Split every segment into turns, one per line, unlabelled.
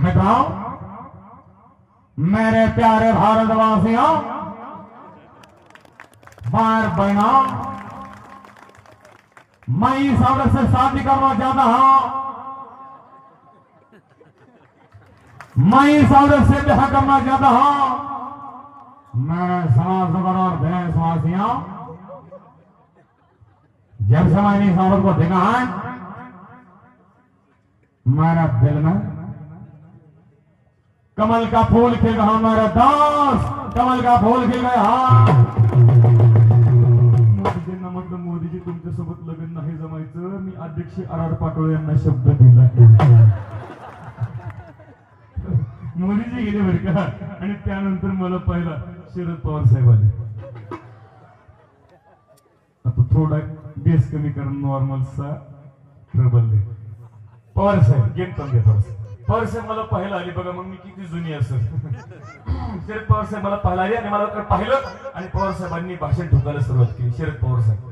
मित्रों, मेरे प्यारे भारतवासियों, भाई बहनों, मैं इस औरत से शादी करना चाहता हूं। मैं इस औरत से ब्याह करना चाहता हूं। मेरे समाज और देशवासियों, जब से मैंने इस औरत को देखा है, मेरा दिल में कमल का फूल खिल रहा। मेरा दोस्त, कमल का फूल खिल गया। मोदीजींना म्हटलं, मोदीजी तुमच्यासोबत लग्न नाही जमायचं, मी अध्यक्ष आर पाटोळे यांना शब्द दिला. मोदीजी गेले बरं का. आणि त्यानंतर मला पाहिला शरद पवार साहेब आले. आता थोडा बेस कमी करा, नॉर्मल सा ट्रबल दे. पवार साहेब गेम कमी घ्या थोडस. पवार साहेब मला पाहायला आली बघा, मग मी किती जुनी असेल. शरद पवार साहेब मला पाहायला आली आणि मला पाहिलं आणि पवार साहेबांनी भाषण ठोकायला सुरुवात केली. शरद पवार साहेब,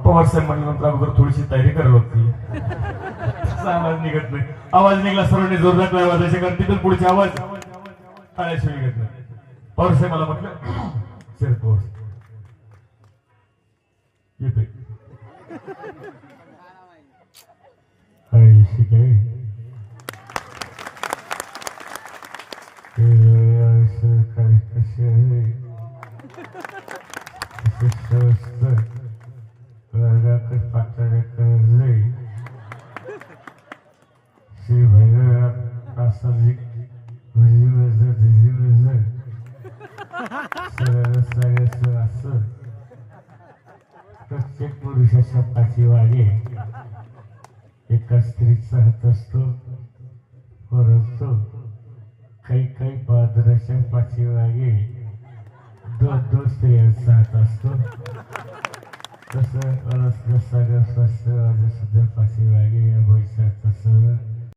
पवार साहेब म्हणल्यानंतर अगोदर थोडीशी तयारी करावी लागते. आवाज निघत नाही. आवाज निघला सर्वांनी जोरदार टाळ्या वाजवायच्या, कारण तिथून पुढचे आवाज टाळ्याशिवाय निघत नाही. पवार साहेब मला म्हटलं, शरद पवार येते प्रत्येक पुरुषाच्या पाठीमागे एका स्त्रीचा हात असतो, परंतु काही पादराच्या पाठीमागे दोन स्त्रियांचा हात असतो. तसं सागर स्वास्थ्य माझ्या सुद्धा पाठीमागे या भविष्यात तसं